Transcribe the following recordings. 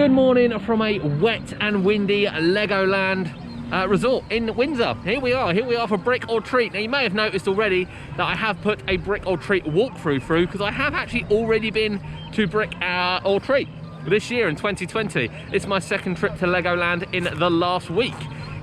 Good morning from a wet and windy Legoland resort in Windsor. Here we are for Brick or Treat. Now you may have noticed already that I have put a Brick or Treat walkthrough through because I have actually already been to Brick or Treat this year in 2020. It's my second trip to Legoland in the last week.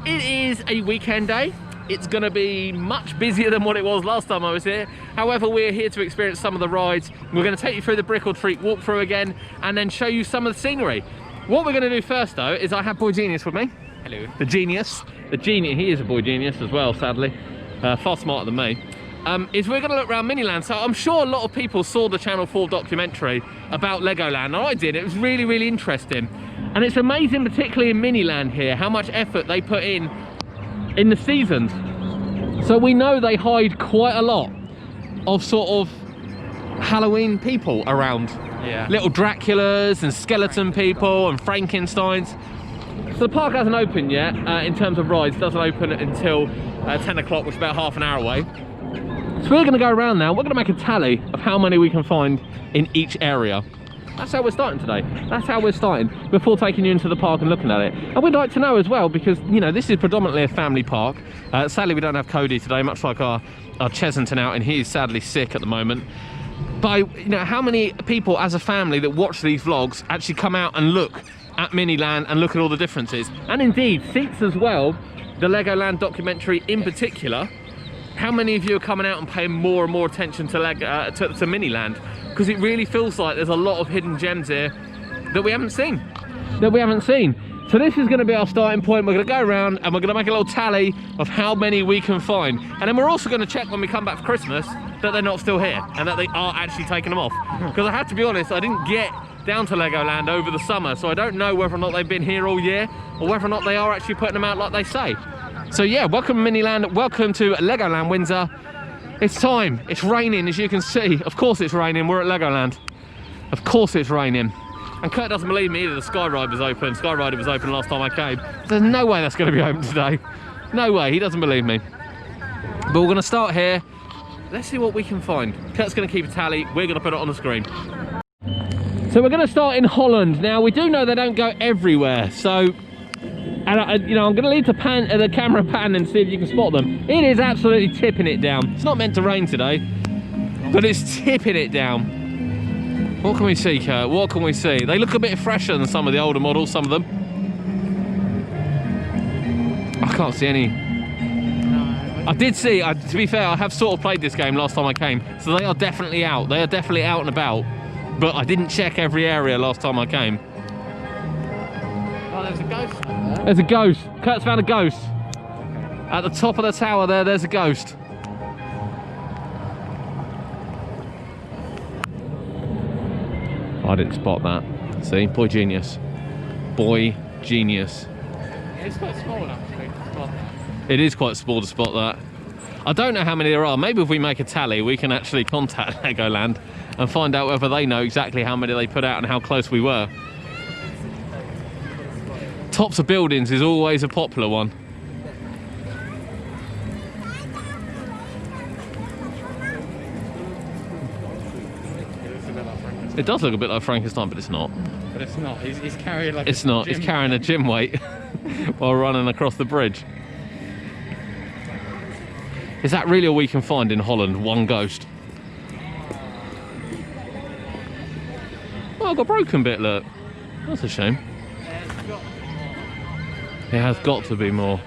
It is a weekend day. It's going to be much busier than what it was last time I was here. However, we're here to experience some of the rides. We're going to take you through the Brick or Treat walkthrough again and then show you some of the scenery. What we're going to do first though is I have Boy Genius with me. Hello. The genius. The genius, he is a boy genius as well, sadly. Far smarter than me. Is we're going to look around Miniland. So I'm sure a lot of people saw the Channel 4 documentary about Legoland. And I did. It was really, really interesting. And it's amazing, particularly in Miniland here, how much effort they put in the seasons. So we know they hide quite a lot of sort of Halloween people around. Yeah. Little Draculas and skeleton people and Frankensteins. So the park hasn't opened yet in terms of rides. It doesn't open until 10 o'clock, which is about half an hour away. So we're going to go around now. We're going to make a tally of how many we can find in each area. That's how we're starting today. That's how we're starting before taking you into the park and looking at it. And we'd like to know as well, because you know this is predominantly a family park. Sadly we don't have Cody today, much like our Chesington out, and he is sadly sick at the moment. But you know, how many people as a family that watch these vlogs actually come out and look at Miniland and look at all the differences? And indeed seats as well, the Legoland documentary in particular. How many of you are coming out and paying more and more attention to Miniland? Because it really feels like there's a lot of hidden gems here that we haven't seen. So this is going to be our starting point. We're going to go around and we're going to make a little tally of how many we can find. And then we're also going to check when we come back for Christmas that they're not still here and that they are actually taking them off. Because I have to be honest, I didn't get down to Legoland over the summer, so I don't know whether or not they've been here all year or whether or not they are actually putting them out like they say. So yeah, welcome Miniland, welcome to Legoland Windsor. It's time, it's raining as you can see. Of course it's raining, we're at Legoland. Of course it's raining. And Kurt doesn't believe me either, the Sky Ride was open. Sky Rider was open last time I came. There's no way that's going to be open today. No way, he doesn't believe me. But we're going to start here. Let's see what we can find. Kurt's going to keep a tally, we're going to put it on the screen. So we're going to start in Holland. Now we do know they don't go everywhere, so... And you know, I'm going to leave the camera pan and see if you can spot them. It is absolutely tipping it down. It's not meant to rain today, but it's tipping it down. What can we see, Kurt? What can we see? They look a bit fresher than some of the older models, some of them. I can't see any. I did see, to be fair, I have sort of played this game last time I came, so they are definitely out. They are definitely out and about, but I didn't check every area last time I came. Oh, there's a ghost. There's a ghost. Kurt's found a ghost. At the top of the tower there's a ghost. I didn't spot that. See, boy genius. Boy genius. It's quite small actually to spot that. It is quite small to spot that. I don't know how many there are. Maybe if we make a tally, we can actually contact Legoland and find out whether they know exactly how many they put out and how close we were. Tops of buildings is always a popular one. It does look a bit like Frankenstein, but it's not. But it's not. He's carrying like. It's not. He's carrying a gym weight while running across the bridge. Is that really all we can find in Holland? One ghost. Oh, I've got a broken bit. Look, that's a shame. It has got to be more.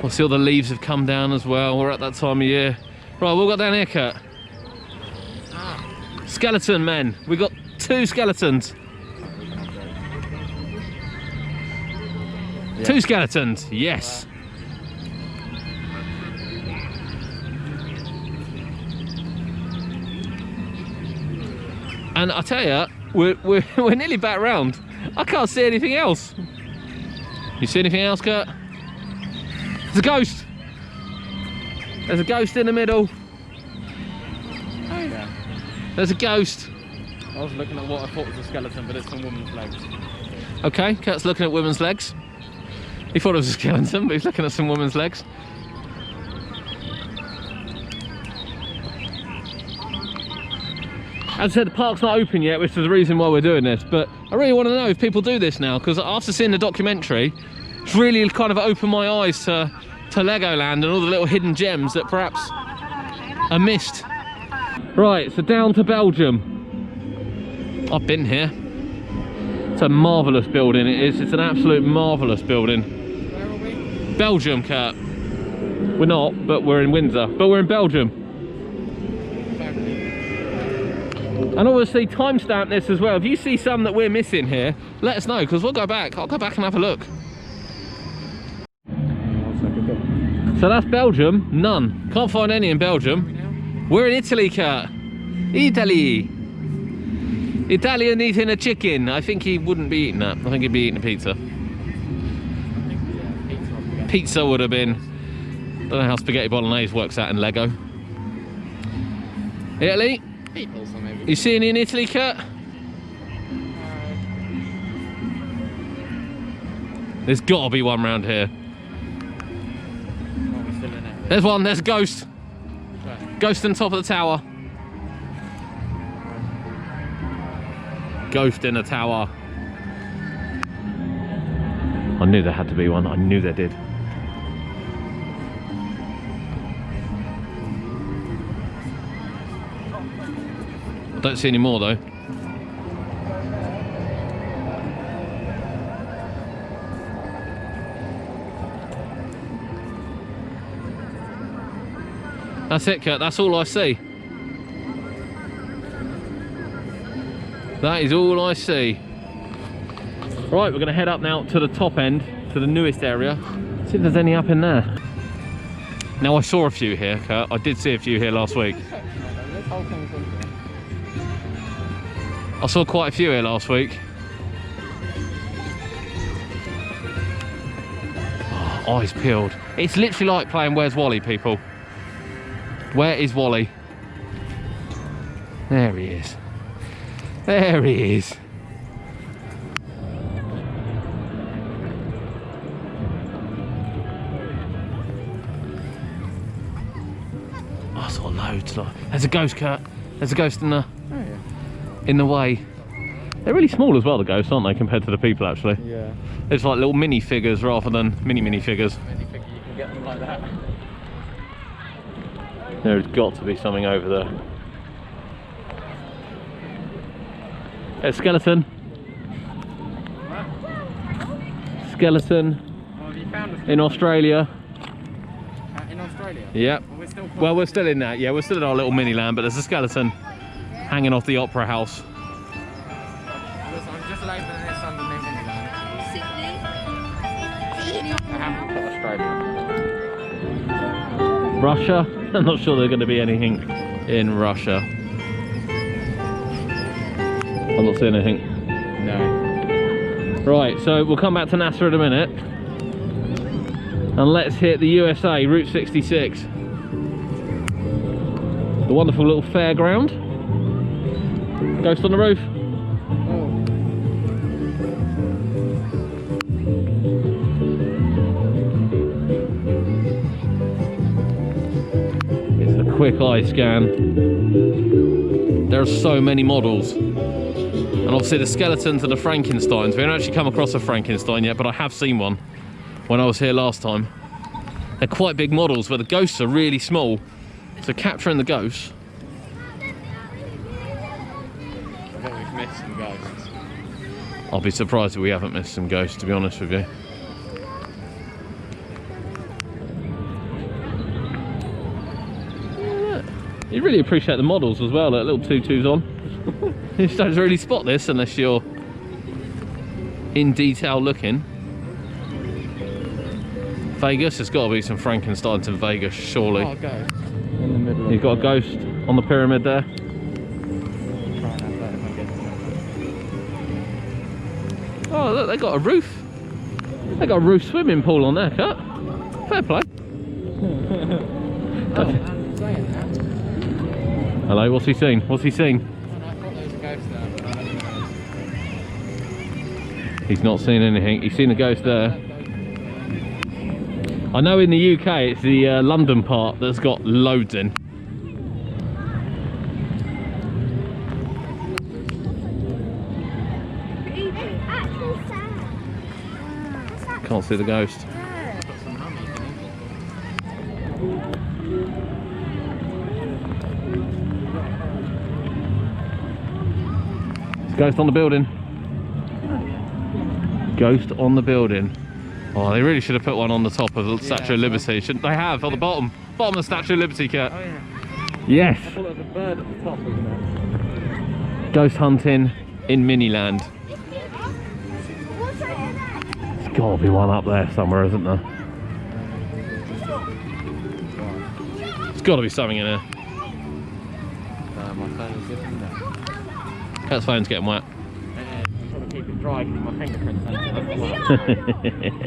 We'll see all the leaves have come down as well. We're at that time of year. Right, what we got down here, Kurt? Skeleton men. We got 2 skeletons. Yeah. 2 skeletons, yes. And I tell you, we're nearly back round. I can't see anything else. You see anything else, Kurt? There's a ghost. There's a ghost in the middle. Oh yeah. There's a ghost. I was looking at what I thought was a skeleton, but it's some woman's legs. Okay, Kurt's looking at women's legs. He thought it was a skeleton, but he's looking at some women's legs. As I said, the park's not open yet, which is the reason why we're doing this, but I really want to know if people do this now, because after seeing the documentary, it's really kind of opened my eyes to Legoland and all the little hidden gems that perhaps are missed. Right, so down to Belgium. I've been here. It's a marvellous building, it is. It's an absolute marvellous building. Where are we? Belgium, Kurt. We're not, but we're in Windsor. But we're in Belgium. And obviously timestamp this as well. If you see some that we're missing here, let us know, because we'll go back. I'll go back and have a look. So that's Belgium. None. Can't find any in Belgium. We're in Italy, Kurt. Italy. Italian eating a chicken. I think he wouldn't be eating that. I think he'd be eating a pizza. Pizza would have been. Don't know how spaghetti bolognese works out in Lego. Italy. You see any in Italy, Kurt? There's got to be one round here. There's one. There's a ghost. Ghost on top of the tower. Ghost in a tower. I knew there had to be one. I knew there did. I don't see any more though. That's it, Kurt. That's all I see. That is all I see. Right, we're going to head up now to the top end, to the newest area. See if there's any up in there. Now, I saw a few here, Kurt. I did see a few here last week. I saw quite a few here last week. Oh, eyes peeled. It's literally like playing Where's Wally, people. Where is Wally? There he is. There he is. Oh, I saw loads. There's a ghost, Kurt. There's a ghost in the... in the way. They're really small as well, the ghosts, aren't they, compared to the people, actually? Yeah. It's like little mini figures rather than mini figures. Mini figure, you can get them like that. There's got to be something over there. A skeleton. What? Skeleton. Oh, have you found a skeleton? In Australia. In Australia? Yep. Well, We're still in that. Yeah, we're still in our little Miniland, but there's a skeleton hanging off the Opera House. I'm just labelling this under new Miniland. I haven't put Australia. Russia? I'm not sure there's going to be anything in Russia. I'm not seeing anything. No. Right, so we'll come back to NASA in a minute. And let's hit the USA, Route 66. The wonderful little fairground. Ghost on the roof. It's a quick eye scan. There are so many models. And obviously the skeletons and the Frankensteins. We haven't actually come across a Frankenstein yet, but I have seen one when I was here last time. They're quite big models, but the ghosts are really small. So capturing the ghosts. I think we've missed some ghosts. I'll be surprised if we haven't missed some ghosts, to be honest with you. You really appreciate the models as well, that little tutus on. You just don't really spot this unless you're in detail looking. Vegas, there's got to be some Frankensteins in Vegas, surely. Oh, a ghost. In the middle. You've got a ghost on the pyramid there. Try and have that if I get to. Oh, look, they got a roof. They got a roof swimming pool on there, Cut. Fair play. Hello, what's he seen? What's he seen? He's not seen anything. He's seen a ghost there. I know in the UK it's the London part that's got loads in. can't see the ghost. Ghost on the building. Ghost on the building. Oh, they really should have put one on the top of the Statue of Liberty, shouldn't they? Have on the bottom of the Statue of Liberty, Kurt. Oh yeah. Yes. I thought it was a bird at the top, wasn't it? Ghost hunting in Miniland. There's got to be one up there somewhere, isn't there? There's got to be something in there. My phone is different now. Kurt's phone's getting wet. I'm trying to keep it dry because my fingerprints are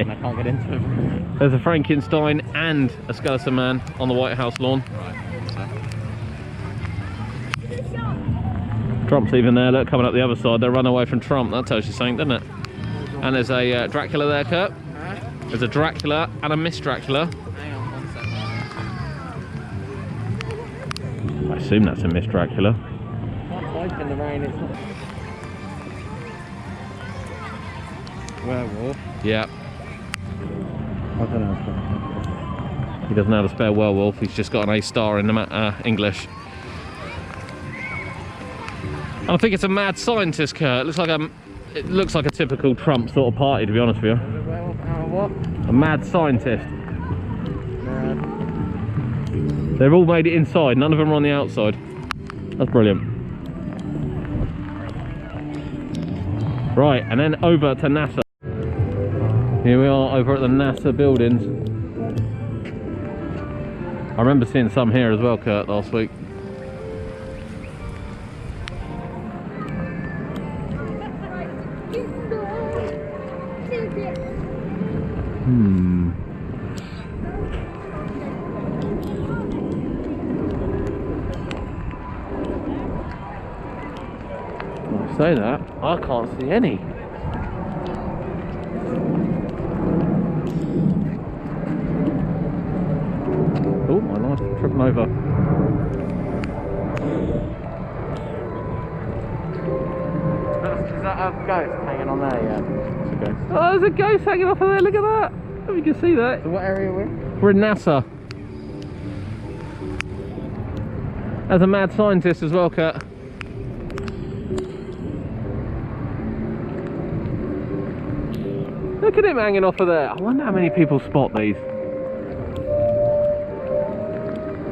and I can't get into it. There's a Frankenstein and a skeleton man on the White House lawn. Right. Trump's even there, look, coming up the other side. They're running away from Trump. That tells you something, doesn't it? And there's a Dracula there, Kurt. There's a Dracula and a Miss Dracula. Hang on 1 second. I assume that's a Miss Dracula. Can't type in the rain, it's not. Werewolf. Yeah. I don't know. He doesn't have a spare werewolf. He's just got an A star in the English. And I think it's a mad scientist, Kurt. It looks like a typical Trump sort of party, to be honest with you. Werewolf, what? A mad scientist. They've all made it inside. None of them are on the outside. That's brilliant. Right, and then over to NASA. Here we are over at the NASA buildings. I remember seeing some here as well, Kurt, last week. When I say that, I can't see any. Oh, my life's tripping over. Is that a ghost hanging on there? Yeah. It's a ghost. Oh, there's a ghost hanging off of there, look at that! Oh, you can see that. So what area are we in? We're in NASA. There's a mad scientist as well, Kurt. Look at him hanging off of there. I wonder how many people spot these.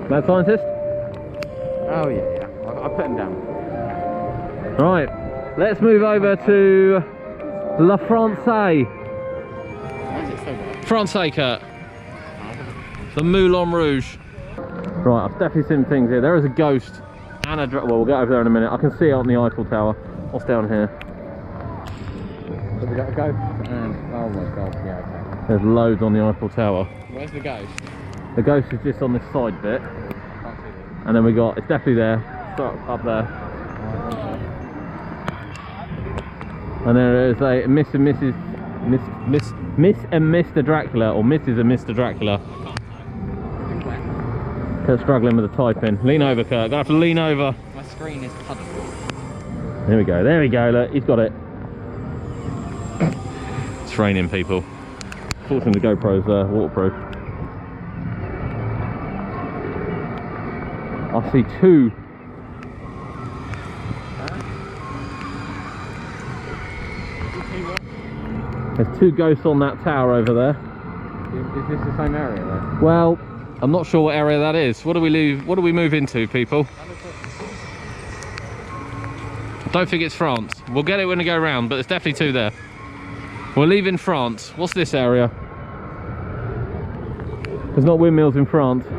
Mad scientist? Oh yeah. I'll put him down. Right, let's move over to La Francais. Why is it so bad? Francais, Kurt. The Moulin Rouge. Right, I've definitely seen things here. There is a ghost and a well, we'll get over there in a minute. I can see it on the Eiffel Tower. What's down here? So we got a ghost and oh my god, yeah, okay. There's loads on the Eiffel Tower. Where's the ghost? The ghost is just on this side bit. Can't see it. And then we got, it's definitely there. Start up there. And there is a Miss and Mr. Dracula, or Mrs. and Mr. Dracula. Kurt's struggling with the typing. Lean over, Kurt. Gonna have to lean over. My screen is puddled. There we go. There we go. Look, he's got it. It's raining, people. Fortunately, the GoPro's waterproof. I see two. There's two ghosts on that tower over there. Is this the same area though? Well, I'm not sure what area that is. What do we leave? What do we move into, people? I don't think it's France. We'll get it when we go round, but there's definitely two there. We're leaving France. What's this area? There's not windmills in France. Okay.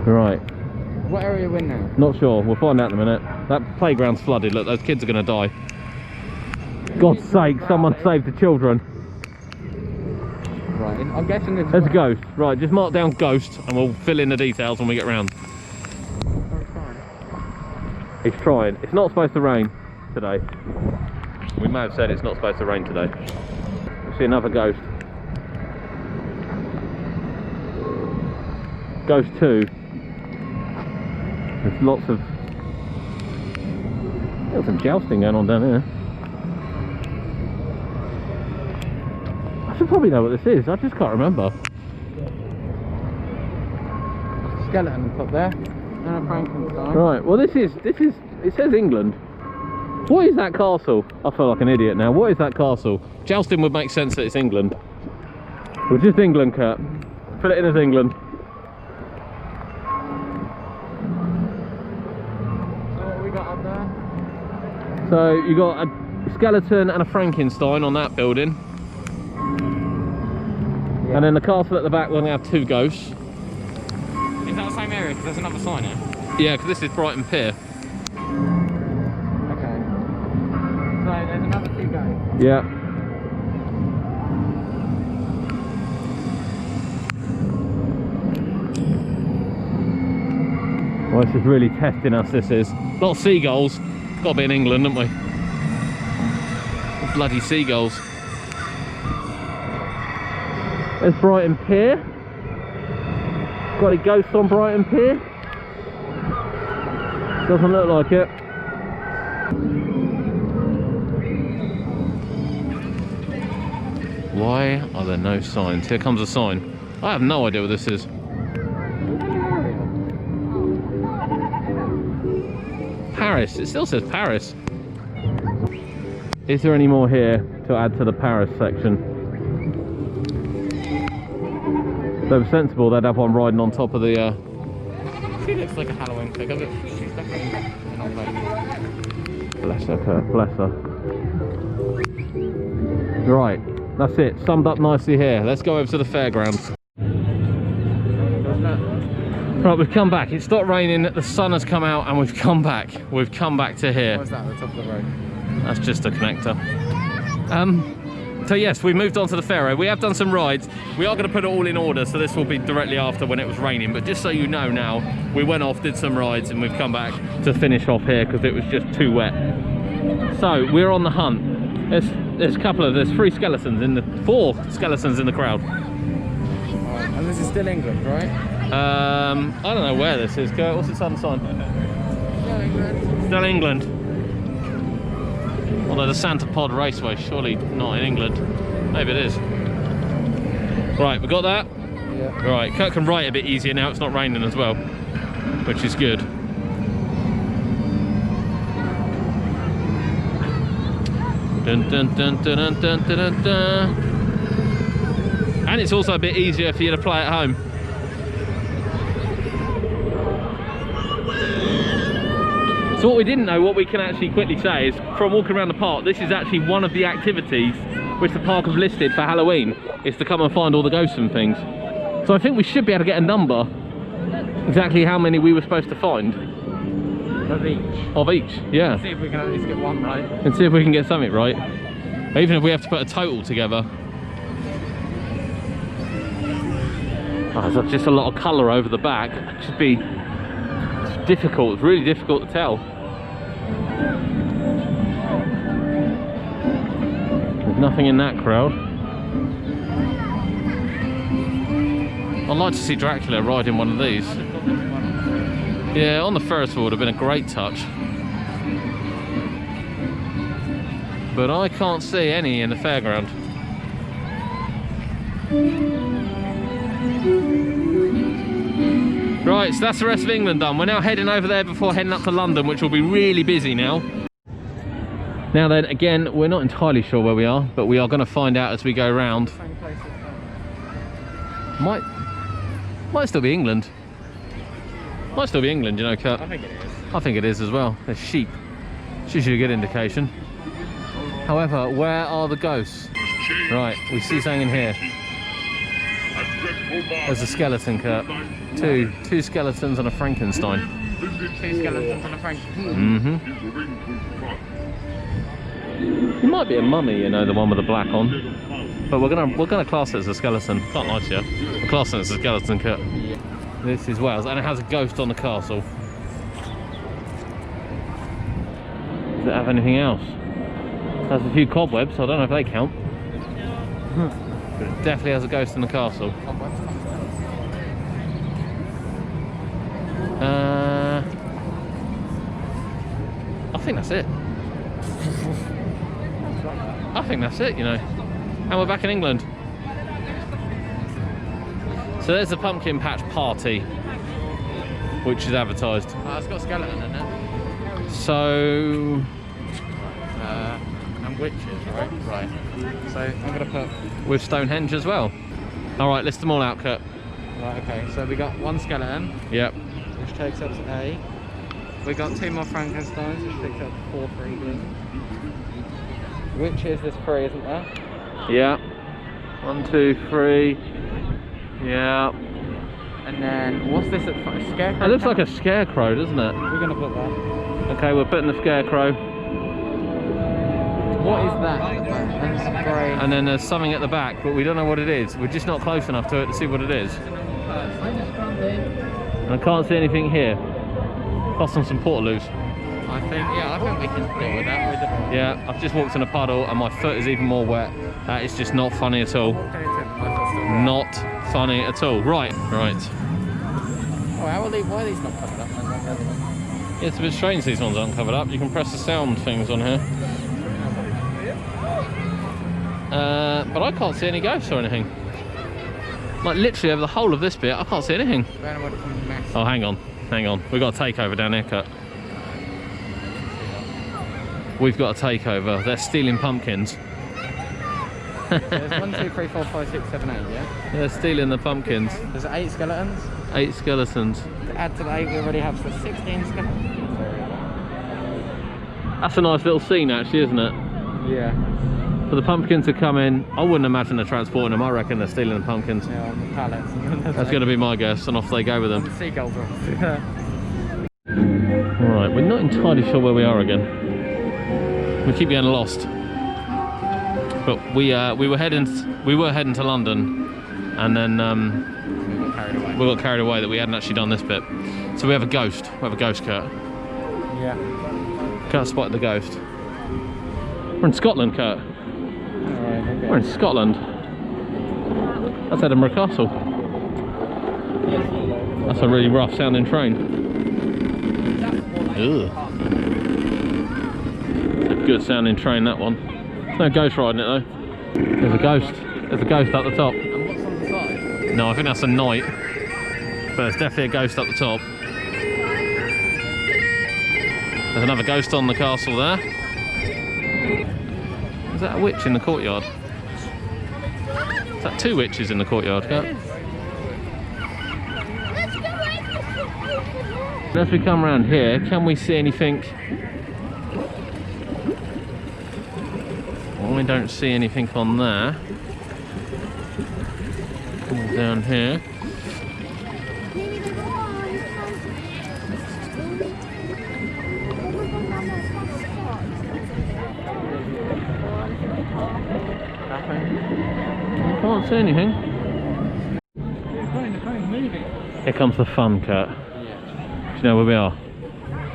Right. What area are we in now? Not sure. We'll find out in a minute. That playground's flooded. Look, those kids are going to die. God's sake, someone save the children. Right, I'm guessing There's a ghost. Right, just mark down ghost and we'll fill in the details when we get round. He's trying. It's not supposed to rain today. We may have said it's not supposed to rain today. We see another ghost. Ghost 2. There's lots of... There's some jousting going on down here. should probably know what this is. I just can't remember. Skeleton up there. And a Frankenstein. Right. Well, this is. It says England. What is that castle? I feel like an idiot now. What is that castle? Jousting would make sense that it's England. Well, just England, Kurt. Fill it in as England. So what we got up there? So you got a skeleton and a Frankenstein on that building. Yeah. And then the castle at the back, we're going to have 2 ghosts. Is that the same area? Because there's another sign here. Yeah, because this is Brighton Pier. Okay. So there's another 2 ghosts. Yeah. Well, this is really testing us, this is. A lot of seagulls. Got to be in England, haven't we? Bloody seagulls. There's Brighton Pier. Got any ghosts on Brighton Pier? Doesn't look like it. Why are there no signs? Here comes a sign. I have no idea what this is. Paris. It still says Paris. Is there any more here to add to the Paris section? If they were sensible, they'd have one riding on top of the... She looks like a Halloween figure, but she's definitely not like... Bless her, Kurt. Bless her. Right. That's it. Summed up nicely here. Let's go over to the fairgrounds. Right, we've come back. It stopped raining, the sun has come out, and we've come back. We've come back to here. What's that at the top of the road? That's just a connector. So yes, we moved on to the fair area. We have done some rides. We are going to put it all in order, so this will be directly after when it was raining. But just so you know now, we went off, did some rides, and we've come back to finish off here because it was just too wet. So we're on the hunt. There's a couple of, there's 3 skeletons in the, 4 skeletons in the crowd. And this is still England, right? I don't know where this is, Kurt. What's its other sign? Still England. Still England. Although the Santa Pod Raceway, surely not in England. Maybe it is. Right, we got that? Yeah. Right, Kurt can write a bit easier now, it's not raining as well, which is good. Dun, dun, dun, dun, dun, dun, dun, dun. And it's also a bit easier for you to play at home. So what we didn't know, what we can actually quickly say is, from walking around the park, this is actually one of the activities which the park have listed for Halloween, is to come and find all the ghosts and things. So I think we should be able to get a number, exactly how many we were supposed to find. Of each? Of each, yeah. See if we can at least get one right. And see if we can get something right. Even if we have to put a total together. Oh, there's just a lot of colour over the back. It should be difficult, it's really difficult to tell. There's nothing in that crowd. I'd like to see Dracula riding one of these. Yeah, on the Ferris wheel would have been a great touch. But I can't see any in the fairground. Right, so that's the rest of England done. We're now heading over there before heading up to London, which will be really busy now. Now then, again, we're not entirely sure where we are, but we are going to find out as we go round. Same place as Might still be England. Might still be England, you know, Kurt. I think it is. I think it is as well. There's sheep. It's usually a good indication. However, where are the ghosts? Right, we see something in here. There's a skeleton, Kurt. Two skeletons and a Frankenstein. 2 skeletons and a Frankenstein. It might be a mummy, you know, the one with the black on. But we're gonna class it as a skeleton. Can't lie to you. We're classing it as a skeleton, Kurt. Yeah. This is Wales, and it has a ghost on the castle. Does it have anything else? It has a few cobwebs, so I don't know if they count. But it definitely has a ghost in the castle. I think that's it. I think that's it, you know. And we're back in England. So there's the pumpkin patch party, which is advertised. Oh, it's got a skeleton in it. So... and witches, right? Right. So I'm going to put... with Stonehenge as well. Alright, list them all out, Kurt. Right, okay. So we got one skeleton. Yep. Which takes up to 8. We got 2 more Frankensteins, which takes up to 4 3D. Witches, there's 3, isn't there? Yeah. 1, 2, 3. Yeah. And then, what's this? A scarecrow? It looks like a scarecrow, doesn't it? We're going to put that. Okay, we're putting the scarecrow. What is that? And some grey. And then there's something at the back, but we don't know what it is. We're just not close enough to it to see what it is. And I can't see anything here. Plus on some portaloos. I think we can deal with that. Yeah, I've just walked in a puddle and my foot is even more wet. That is just not funny at all. Not funny at all. Right. Oh, why are these not covered up? Yeah, it's a bit strange these ones aren't covered up. You can press the sound things on here. But I can't see any ghosts or anything. Like literally over the whole of this bit, I can't see anything. Oh, hang on. We've got a takeover down here, Cut. We've got a takeover. They're stealing pumpkins. There's 1, 2, 3, 4, 5, 6, 7, 8, yeah? They're stealing the pumpkins. There's 8 skeletons. 8 skeletons. To add to the 8, we already have 16 skeletons. That's a nice little scene actually, isn't it? Yeah. For the pumpkins to come in, I wouldn't imagine they're transporting them. I reckon they're stealing the pumpkins. Yeah, on the pallets. That's going to be my guess, and off they go with them. The seagulls are off. Right, we're not entirely sure where we are again. We keep getting lost. But we were heading to London, and then we got carried away that we hadn't actually done this bit. So we have a ghost. We have a ghost, Kurt. Yeah. Kurt spotted the ghost. We're in Scotland, Kurt. Okay. We're in Scotland. That's Edinburgh Castle. That's a really rough sounding train. Ugh. It's a good sounding train, that one. There's no ghost riding it though. There's a ghost. There's a ghost up the top. And what's on the side? No, I think that's a knight. But there's definitely a ghost up the top. There's another ghost on the castle there. Is that a witch in the courtyard? Is that 2 witches in the courtyard, Kurt? As we come around here, can we see anything? Well, we don't see anything on there. Come down here. Can't see anything. Here comes the fun, Kurt. Do you know where we are?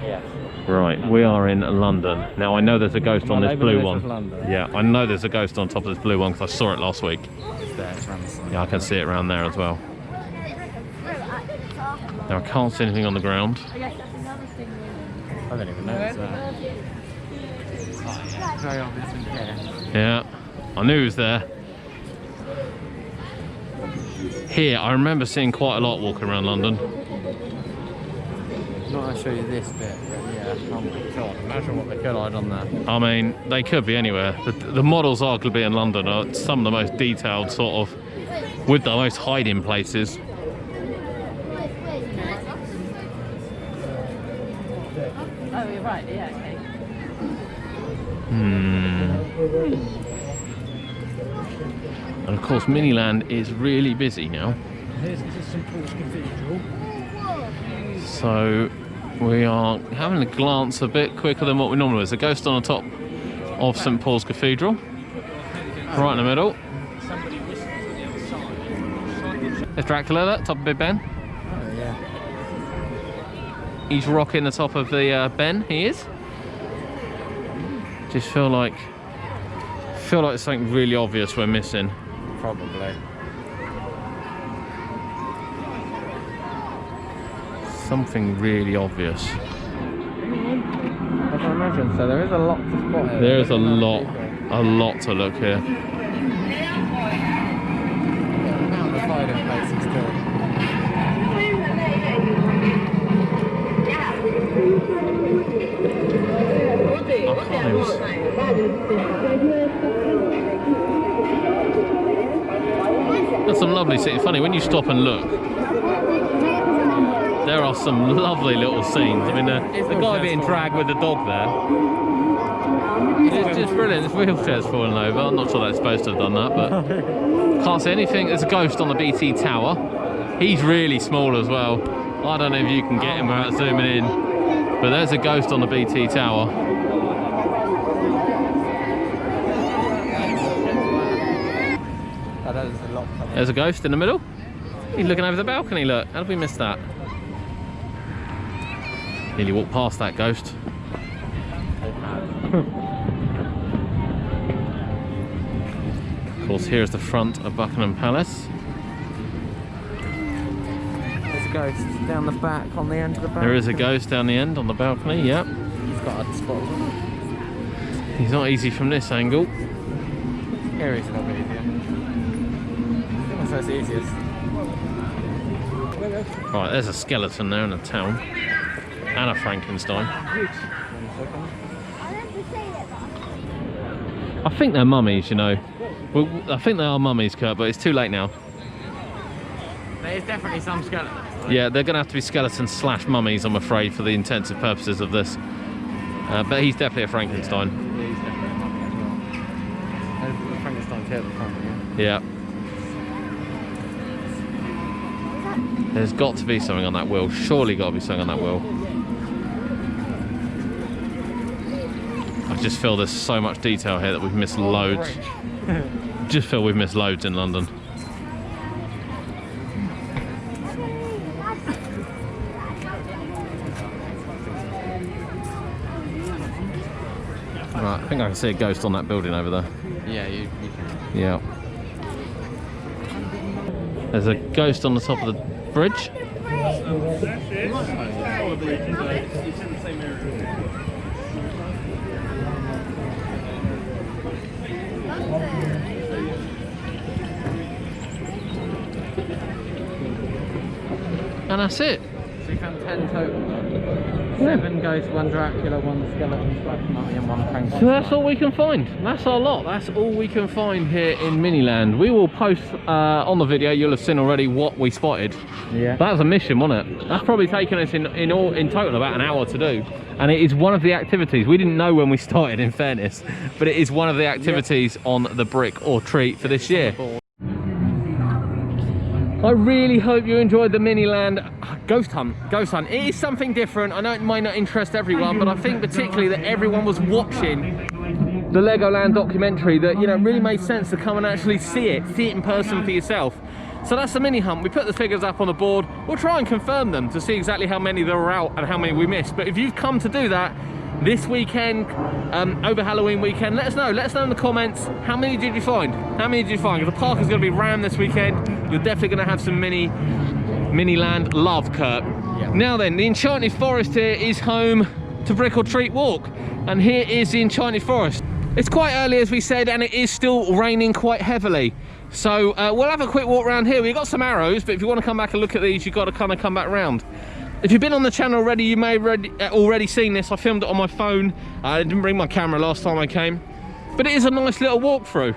Yes. Right, we are in London. Now I know there's a ghost on this blue one. London. Yeah, I know there's a ghost on top of this blue one because I saw it last week. It's there, it's around the side. Yeah, I can see it around there as well. Now I can't see anything on the ground. I don't even know it's there. Very obvious in here. Yeah, I knew it was there. Here, I remember seeing quite a lot walking around London. Not going to show you this bit, but yeah, oh my god, imagine what they could hide on there. I mean, they could be anywhere. The models arguably in London are some of the most detailed, sort of, with the most hiding places. Oh, you're right, yeah, okay. And of course, Miniland is really busy now. This is St Paul's Cathedral. So we are having a glance a bit quicker than what we normally do. There's a ghost on the top of St Paul's Cathedral, right in the middle. There's Dracula there, top of Big Ben. Oh yeah. He's rocking the top of the Ben, he is. Just feel like it's something really obvious we're missing. Probably. Something really obvious. I can imagine, so there is a lot to spot here. There is a lot to look here. The amount of hiding places too. That's some lovely scenes. Funny, when you stop and look, there are some lovely little scenes. I mean, the guy being dragged with the dog there. It's just brilliant. This wheelchair's fallen over. I'm not sure that's supposed to have done that, but can't see anything. There's a ghost on the BT tower. He's really small as well. I don't know if you can get him without zooming in, but there's a ghost on the BT tower. There's a ghost in the middle. He's looking over the balcony, look. How did we miss that? Nearly walked past that ghost. Of course, here's the front of Buckingham Palace. There's a ghost down the back on the end of the balcony. There is a ghost down the end on the balcony, yep. He's got a spot. He's not easy from this angle. Here he's a little bit easier. That's the easiest. Right, there's a skeleton there in the town. And a Frankenstein. I think they're mummies, you know. Well, I think they are mummies, Kurt, but it's too late now. There's definitely some skeletons. Yeah, they're going to have to be skeletons slash mummies, I'm afraid, for the intensive purposes of this. But he's definitely a Frankenstein. Yeah, he's definitely a mummy as well. There's Frankenstein's here at the front again. Yeah. There's got to be something on that wheel. Surely got to be something on that wheel. I just feel there's so much detail here that we've missed loads. Just feel we've missed loads in London. Right, I think I can see a ghost on that building over there. Yeah, you can. Yeah. There's a ghost on the top of the bridge. And that's it. So you found 10 total. 7 ghosts, 1 Dracula, 1 skeleton, Black Mummy and 1 Frankenstein. So that's all we can find. That's our lot. That's all we can find here in Miniland. We will post on the video, you'll have seen already what we spotted. Yeah. That was a mission, wasn't it? That's probably taken us in total about an hour to do. And it is one of the activities. We didn't know when we started, in fairness, but it is one of the activities on the Brick or Treat for this year. I really hope you enjoyed the Miniland ghost hunt. It is something different. I know it might not interest everyone, but I think particularly that everyone was watching the Legoland documentary that, you know, really made sense to come and actually see it in person for yourself. So that's the mini hunt. We put the figures up on the board. We'll try and confirm them to see exactly how many there were out and how many we missed. But if you've come to do that this weekend, over Halloween weekend, let us know. Let us know in the comments, how many did you find? How many did you find? Because the park is going to be rammed this weekend. You're definitely going to have some Miniland love, Kurt. Yeah. Now then, the Enchanted Forest here is home to Brick or Treat Walk. And here is the Enchanted Forest. It's quite early, as we said, and it is still raining quite heavily. So we'll have a quick walk around here. We've got some arrows, but if you want to come back and look at these, you've got to kind of come back round. If you've been on the channel already, you may have already seen this. I filmed it on my phone. I didn't bring my camera last time I came. But it is a nice little walkthrough.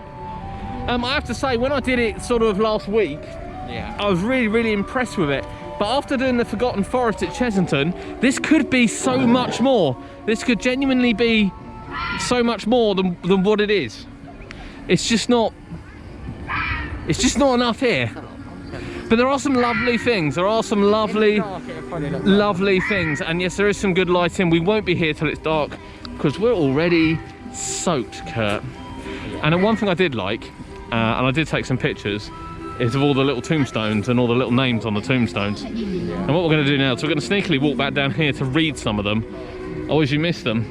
I have to say, when I did it sort of last week, yeah, I was really, really impressed with it. But after doing the Forgotten Forest at Chessington, this could be so much more. This could genuinely be so much more than what it is. It's just not enough here. But there are some lovely things. There are some lovely things. And yes, there is some good lighting. We won't be here till it's dark because we're already soaked, Kurt. And one thing I did like, and I did take some pictures, is of all the little tombstones and all the little names on the tombstones. And what we're going to do now is we're going to sneakily walk back down here to read some of them. Oh, as you missed them.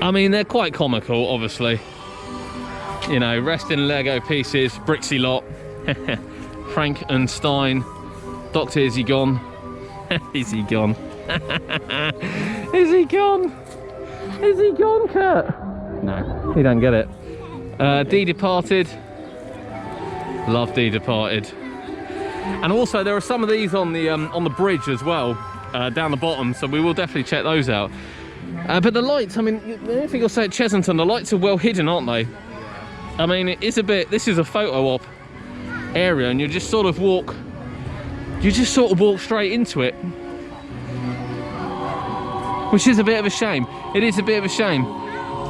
I mean, they're quite comical, obviously. You know, rest in Lego pieces, Brixie lot, Frankenstein, Doctor, is he gone? Is he gone? Is he gone? Is he gone, Kurt? No, he don't get it. D Departed, love D Departed. And also there are some of these on the bridge as well, down the bottom, so we will definitely check those out. But the lights, I mean, I don't think you'll say at Chessington, the lights are well hidden, aren't they? I mean, it is a bit, this is a photo op area, and you just sort of walk straight into it, which is a bit of a shame. It is a bit of a shame.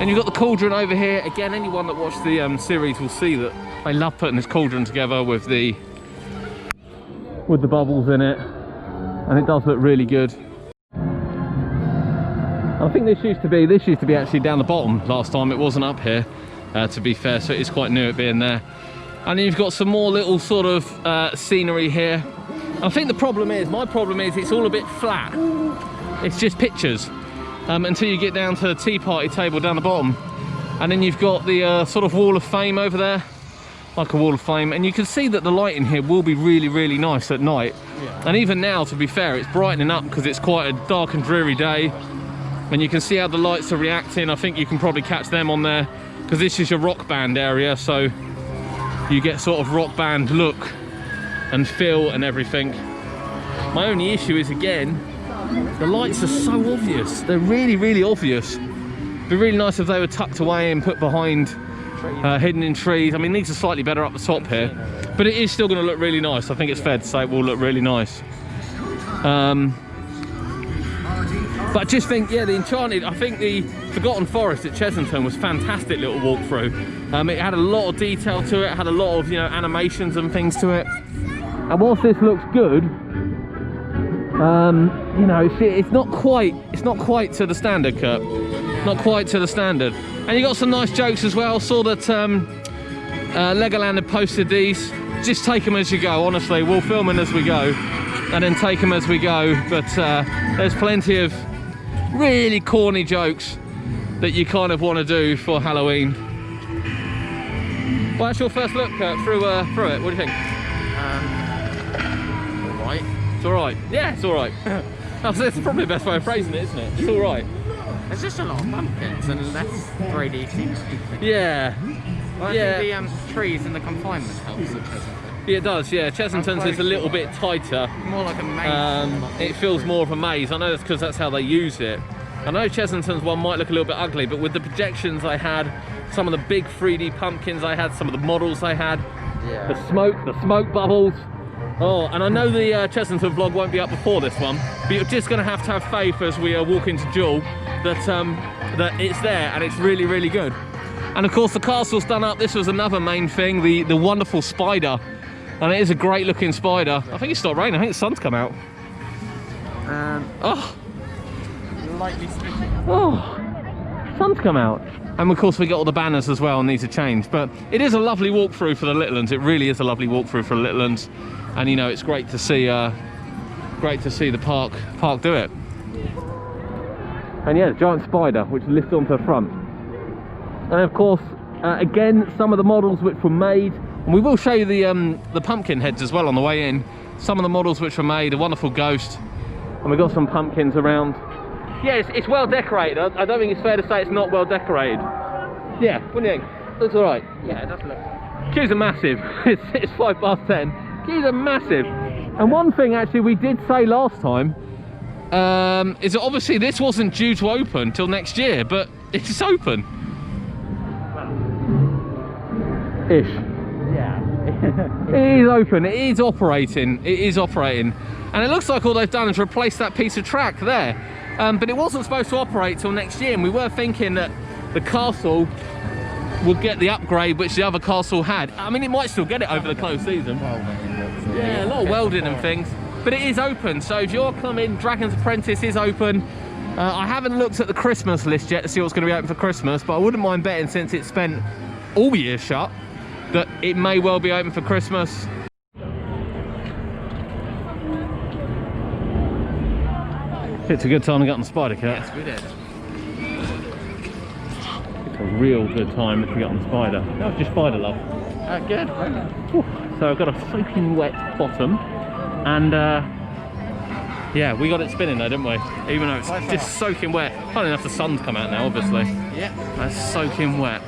And you've got the cauldron over here. Again, anyone that watched the series will see that I love putting this cauldron together with the bubbles in it, and it does look really good. I think this used to be actually down the bottom last time. It wasn't up here, to be fair, so it is quite new it being there. And then you've got some more little sort of scenery here. I think the problem is, my problem is, it's all a bit flat. It's just pictures until you get down to the tea party table down the bottom. And then you've got the sort of wall of fame over there, like a wall of fame. And you can see that the lighting here will be really, really nice at night. Yeah. And even now, to be fair, it's brightening up because it's quite a dark and dreary day. And you can see how the lights are reacting. I think you can probably catch them on there because this is your rock band area. So you get sort of rock band look and feel and everything. My only issue is, again, the lights are so obvious. They're really, really obvious. It'd be really nice if they were tucked away and put behind, hidden in trees. I mean, these are slightly better up the top here, but it is still going to look really nice. I think it's fair to say it will look really nice. But I just think, yeah, the Enchanted, I think the Forgotten Forest at Chesington was fantastic little walkthrough. It had a lot of detail to it, had a lot of, you know, animations and things to it. And whilst this looks good, you know, it's not quite to the standard, Kurt. Not quite to the standard. And you got some nice jokes as well. Saw that Legoland had posted these. Just take them as you go, honestly. We'll film them as we go and then take them as we go. But there's plenty of really corny jokes that you kind of want to do for Halloween. Well, that's your first look, Kurt, through it. What do you think? Alright. It's alright. Yeah, it's alright. That's probably the best way of phrasing it, isn't it? It's alright. There's just a lot of pumpkins and less 3D scenery. Yeah. Well, I think the trees and the confinement helps at Chesington. Yeah, it does, yeah. Chesington's is a little bit tighter. More like a maze. It feels more of a maze. I know that's because that's how they use it. I know Chesington's one might look a little bit ugly, but with the projections I had, some of the big 3D pumpkins I had, some of the models I had, the smoke bubbles. Oh, and I know the Chesington vlog won't be up before this one, but you're just going to have faith as we walk into Jewel that it's there and it's really, really good. And of course the castle's done up. This was another main thing, the wonderful spider. And it is a great looking spider. I think it's stopped raining. I think the sun's come out. Lightly sticky. Oh, sun's come out. And of course we got all the banners as well and these are changed. But it is a lovely walkthrough for the Little Ones. It really is a lovely walkthrough for the Little Ones. And you know, it's great to see the park do it. And yeah, the giant spider which lifts onto the front. And of course, again, some of the models which were made, and we will show you the pumpkin heads as well on the way in. Some of the models which were made, a wonderful ghost, and we've got some pumpkins around. Yeah, it's well decorated. I don't think it's fair to say it's not well decorated. Yeah, what do you think? Looks all right. Yeah, it does look. Queues are massive. It's 10:05. Queues are massive. And one thing actually we did say last time is that obviously this wasn't due to open till next year, but it's open. Ish. Yeah. It is open. It is operating. It is operating. And it looks like all they've done is replace that piece of track there. But it wasn't supposed to operate till next year, and we were thinking that the castle would get the upgrade which the other castle had. I mean, it might still get it over the closed season. Yeah, a lot of welding and things. But it is open, so if you're coming, Dragon's Apprentice is open. I haven't looked at the Christmas list yet to see what's going to be open for Christmas, but I wouldn't mind betting, since it's spent all year shut, that it may well be open for Christmas. It's a good time to get on the Spider Cat. Yes, we did. It's a real good time to get on the Spider. That was just Spider Love. Good. So I've got a soaking wet bottom, and yeah, we got it spinning though, didn't we? Even though it's just soaking wet. Funny enough, the sun's come out now, obviously. Yeah. That's soaking wet.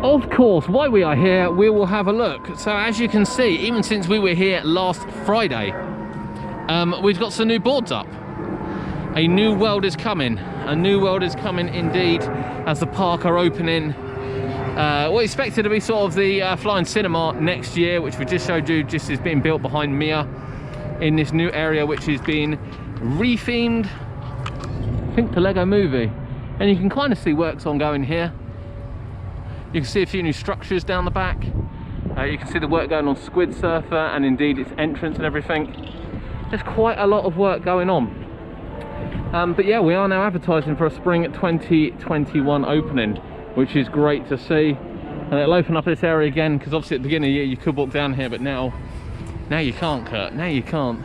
Of course, while we are here, we will have a look. So as you can see, even since we were here last Friday, we've got some new boards up. a new world is coming. A new world is coming indeed, as the park are opening. What expected to be sort of the flying cinema next year, which we just showed you, just is being built behind Mia in this new area, which is being rethemed, I think, to Lego Movie. And you can kind of see works ongoing here. You can see a few new structures down the back. You can see the work going on Squid Surfer and indeed its entrance and everything. There's quite a lot of work going on. But yeah, we are now advertising for a spring 2021 opening, which is great to see. And it'll open up this area again, because obviously at the beginning of the year you could walk down here, but now you can't, Kurt. Now you can't.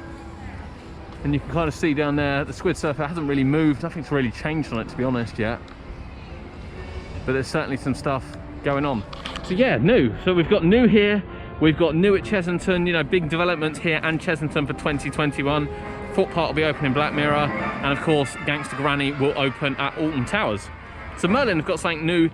And you can kind of see down there the Squid Surfer hasn't really moved. Nothing's really changed on it, to be honest, yet. But there's certainly some stuff going on. So yeah, new. So we've got new here. We've got new at Chessington, you know, big developments here and Chessington for 2021. Thought Park will be open in Black Mirror, and of course Gangster Granny will open at Alton Towers. So Merlin have got something new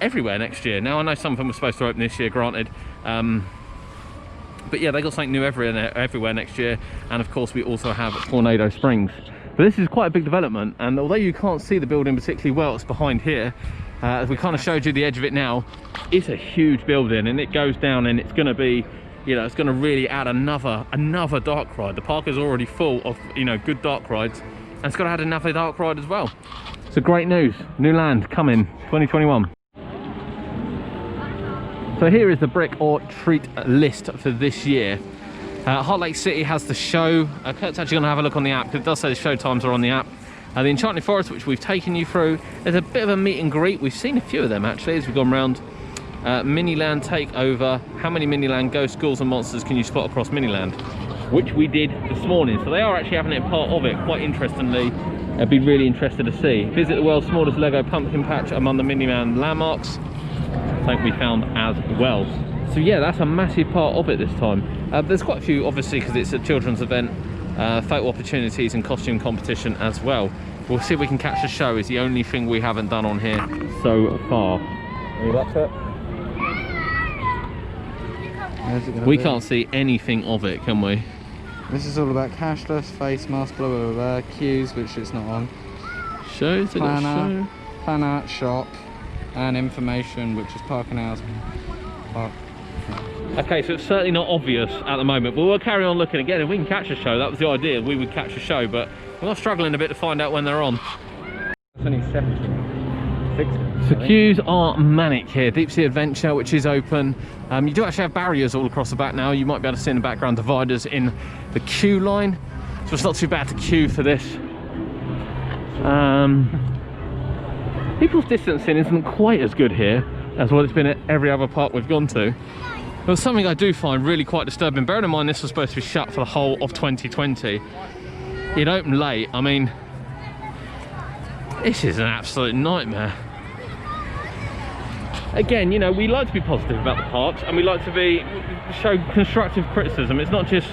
everywhere next year. Now I know some of them were supposed to open this year, granted, but yeah, they got something new everywhere next year. And of course we also have Tornado Springs. But this is quite a big development, and although you can't see the building particularly well, it's behind here. As we kind of showed you the edge of it now, it's a huge building, and it goes down, and it's going to be, you know, it's going to really add another dark ride. The park is already full of, you know, good dark rides, and it's going to add another dark ride as well. So great news, new land coming 2021. So here is the brick or treat list for this year. Heart Lake City has the show. Kurt's actually going to have a look on the app, because it does say the show times are on the app. The Enchanted Forest, which we've taken you through, there's a bit of a meet and greet. We've seen a few of them actually as we've gone around. Miniland takeover. How many Miniland ghosts, ghouls and monsters can you spot across Miniland? Which we did this morning. So they are actually having it part of it, quite interestingly. I'd be really interested to see. Visit the world's smallest Lego pumpkin patch among the Miniland landmarks. Something we found as well. So yeah, that's a massive part of it this time. There's quite a few, obviously, because it's a children's event. Photo opportunities and costume competition as well. We'll see if we can catch the show, is the only thing we haven't done on here so far. Are you up to it? We can't see anything of it, can we? This is all about cashless, face mask, blah blah blah, queues, which it's not on. Shows, planner, fan art shop, and information, which is parking hours. Park. Okay, so it's certainly not obvious at the moment, but we'll carry on looking again. If we can catch a show, that was the idea, we would catch a show, but we're struggling a bit to find out when they're on. It's only 60. So queues are manic here. Deep Sea Adventure, which is open. You do actually have barriers all across the back now. You might be able to see in the background dividers in the queue line, so it's not too bad to queue for this. People's distancing isn't quite as good here as what it's been at every other park we've gone to. But something I do find really quite disturbing, bearing in mind this was supposed to be shut for the whole of 2020. It opened late. I mean, this is an absolute nightmare. Again, you know, we like to be positive about the parks, and we like to show constructive criticism. It's not just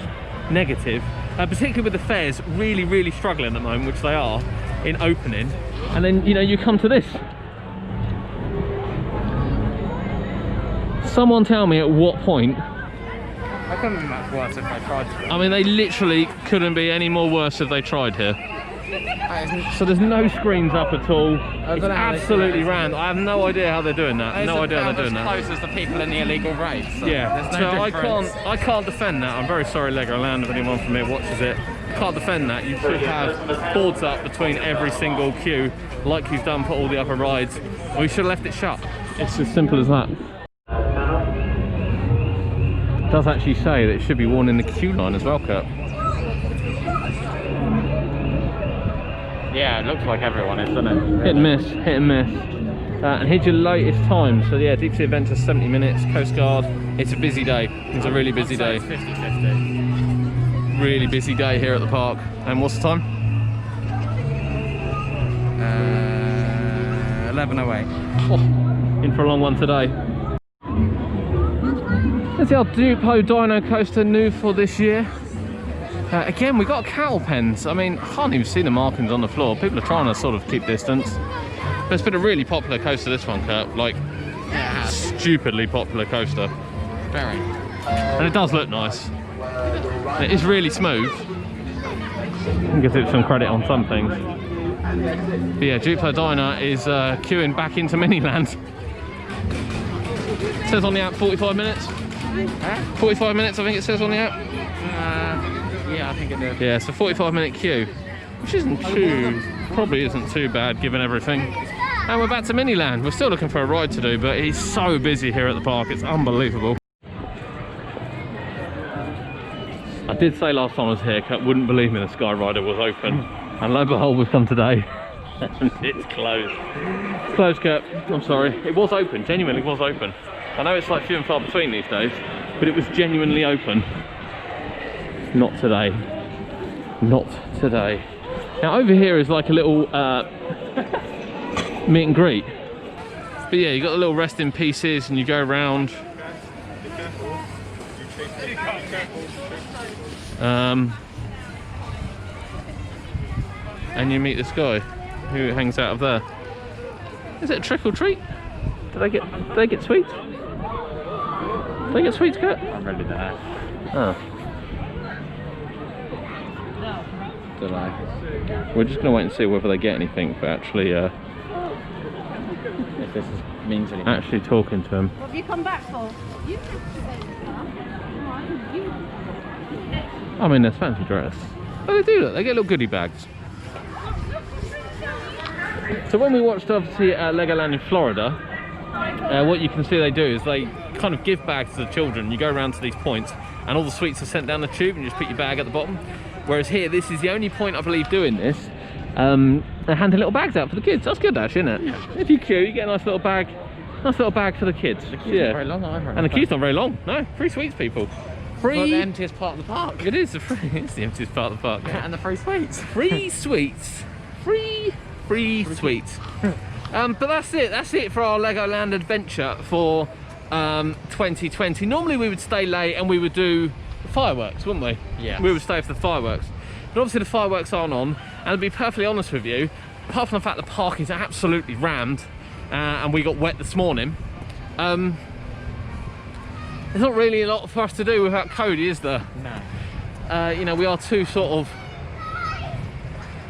negative, particularly with the fairs really struggling at the moment, which they are in opening. And then, you know, you come to this. Someone tell me at what point. I couldn't be much worse if I tried to. I mean, they literally couldn't be any more worse if they tried here. So there's no screens up at all. It's absolutely random. I have no idea how they're doing that. No idea how they're doing that. As close as the people in the illegal race. So yeah. There's no so I can't defend that. I'm very sorry, Legoland, if anyone from here watches it. I can't defend that. You should have boards up between every single queue, like you've done for all the other rides. Or you should have left it shut. It's as simple as that. It does actually say that it should be worn in the queue line as well, Kurt. Yeah, it looks like everyone is, doesn't it? Hit and miss, hit and miss. And here's your latest time. So yeah, Deep Sea Adventure 70 minutes, Coast Guard. It's a busy day. It's a really busy day. It's 50-50. Really busy day here at the park. And what's the time? 11:08. Oh, in for a long one today. There's the old Dupo Dino Coaster, new for this year. Again, we've got cattle pens. I mean, I can't even see the markings on the floor. People are trying to sort of keep distance. But it's been a really popular coaster, this one, Kurt. Like, Yeah, stupidly popular coaster. very. And it does look nice. It is really smooth. Gives it some credit on some things. But yeah, Duplo Diner is queuing back into Miniland. It says on the app 45 minutes. 45 minutes, I think it says on the app. Yeah, I think it did. Yeah, it's a 45-minute queue, which probably isn't too bad given everything. And we're back to Miniland. We're still looking for a ride to do, but it's so busy here at the park. It's unbelievable. I did say last time I was here, Kurt wouldn't believe me, the Sky Rider was open. And lo and behold, we've come today. And it's closed. It's closed, Kurt. I'm sorry. It was open, genuinely was open. I know it's like few and far between these days, but it was genuinely open. Not today. Not today. Now over here is like a little meet and greet. But yeah, you got the little resting pieces and you go around. And you meet this guy who hangs out of there. Is it a trick or treat? Do they get sweets? Do they get sweets, Kurt? I really don't know. Oh. Don't know. We're just gonna wait and see whether they get anything for actually If this means anything. actually talking to them. What have you come back for? I mean, there's fancy dress. But they do look, they get little goodie bags. So when we watched obviously Legoland in Florida, what you can see they do is they kind of give bags to the children. You go around to these points and all the sweets are sent down the tube and you just put your bag at the bottom. Whereas here, this is the only point I believe doing this. They're handing little bags out for the kids. That's good actually, isn't it? Yeah. If you queue, you get a nice little bag for the kids. The queue's not very long either. And the queue's not very long. No, free sweets, people. Free. Well, the emptiest part of the park. It is the emptiest part of the park. Yeah, and the free sweets. Free sweets. Free sweets. But that's it for our Legoland adventure for 2020. Normally we would stay late and we would do fireworks, wouldn't we? Yeah. We would stay for the fireworks. But obviously the fireworks aren't on, and to be perfectly honest with you, apart from the fact the park is absolutely rammed and we got wet this morning, there's not really a lot for us to do without Cody, is there? No. You know, we are two sort of,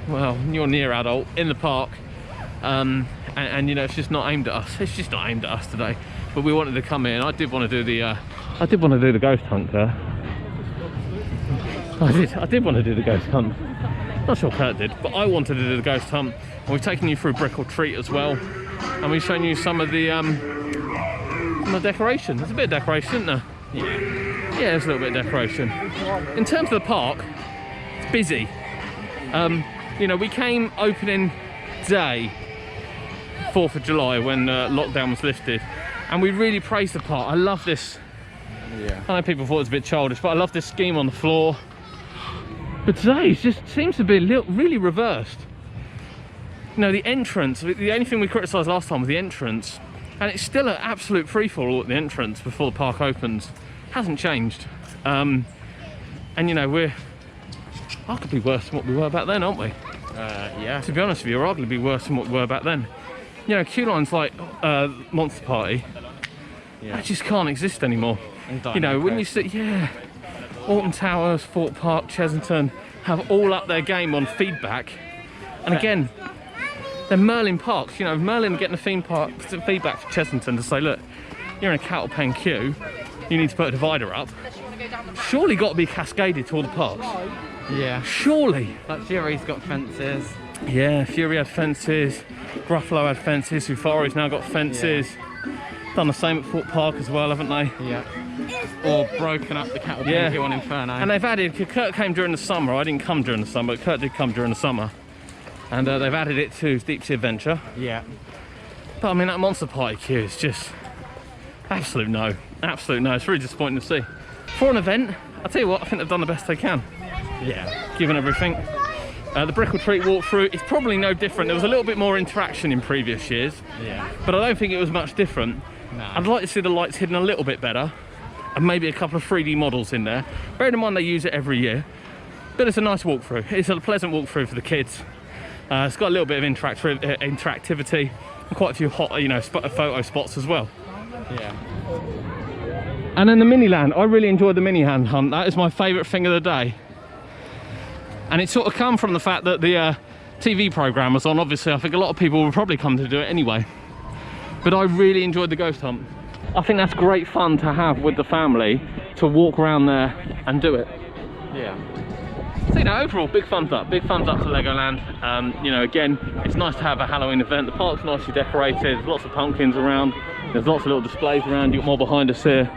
well, you're near adult in the park, and you know, it's just not aimed at us. It's just not aimed at us today. But we wanted to come in. I did want to do the ghost hunt there. I did want to do the ghost hunt. Not sure Kurt did, but I wanted to do the ghost hunt. And we've taken you through Brick or Treat as well, and we've shown you some of the decoration. There's a bit of decoration, isn't there? Yeah, there's a little bit of decoration. In terms of the park, it's busy. You know, we came opening day, 4th of July, when lockdown was lifted, and we really praised the park. I love this. Yeah. I know people thought it was a bit childish, but I love this scheme on the floor. But today it just seems to be really reversed. You know, the entrance, the only thing we criticised last time was the entrance, and it's still an absolute free-for-all at the entrance before the park opens. Hasn't changed. And you know, we're arguably worse than what we were back then, aren't we? Yeah. To be honest with you, we're arguably worse than what we were back then. You know, queue lines like Monster Party, Yeah. that just can't exist anymore. You know, when you see, yeah, Alton Towers, Fort Park, Chesington have all up their game on feedback. And again, they're Merlin parks. You know, Merlin getting the theme park feedback for Chesington to say, look, you're in a cattle pen queue, you need to put a divider up. Surely got to be cascaded to all the parks. Yeah. Surely. Like Fury's got fences. Yeah, Fury had fences, Gruffalo had fences, Safari's now got fences. Yeah. Done the same at Fort Park as well, haven't they? Yeah. Or broken up the cattle pen queue on Inferno. And they've added, Kurt came during the summer, I didn't come during the summer, but Kurt did come during the summer. And they've added it to Deep Sea Adventure. Yeah. But I mean, that Monster Party queue is just absolute no. Absolute no. It's really disappointing to see. For an event, I'll tell you what, I think they've done the best they can. Yeah. Given everything. The Brick or Treat walkthrough, it's probably no different. There was a little bit more interaction in previous years. Yeah. But I don't think it was much different. No. I'd like to see the lights hidden a little bit better. And maybe a couple of 3D models in there. Bearing in mind they use it every year. But it's a nice walkthrough. It's a pleasant walkthrough for the kids. It's got a little bit of interactivity and quite a few hot, you know, photo spots as well. Yeah. And then the Miniland, I really enjoyed the Miniland hunt. That is my favourite thing of the day. And it sort of come from the fact that the TV programme was on. Obviously, I think a lot of people will probably come to do it anyway. But I really enjoyed the ghost hunt. I think that's great fun to have with the family, to walk around there and do it. Yeah. So, you know, overall, big thumbs up to Legoland. You know, again, it's nice to have a Halloween event. The park's nicely decorated, there's lots of pumpkins around, there's lots of little displays around. You've got more behind us here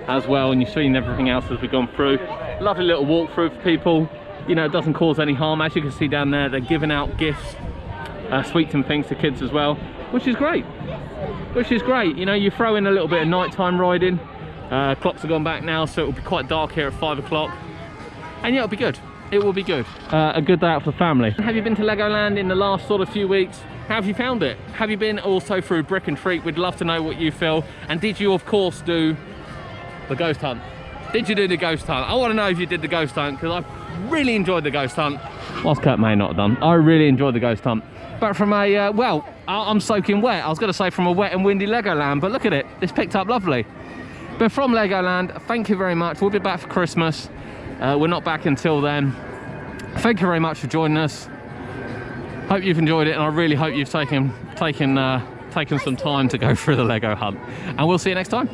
as well, and you've seen everything else as we've gone through. Lovely little walkthrough for people. You know, it doesn't cause any harm. As you can see down there, they're giving out gifts, sweets and things to kids as well, which is great. You know, you throw in a little bit of nighttime riding. Clocks have gone back now, so it will be quite dark here at 5 o'clock. And yeah, it'll be good. It will be good. A good day out for the family. Have you been to Legoland in the last sort of few weeks? How have you found it? Have you been also through Brick and Treat? We'd love to know what you feel. And did you, of course, do the ghost hunt? Did you do the ghost hunt? I want to know if you did the ghost hunt, because I really enjoyed the ghost hunt. Whilst Kurt may not have done, I really enjoyed the ghost hunt. But from a, well, I'm soaking wet. I was going to say from a wet and windy Legoland, but look at it. It's picked up lovely. But from Legoland, thank you very much. We'll be back for Christmas. We're not back until then. Thank you very much for joining us. Hope you've enjoyed it, and I really hope you've taken some time to go through the Lego hunt. And we'll see you next time.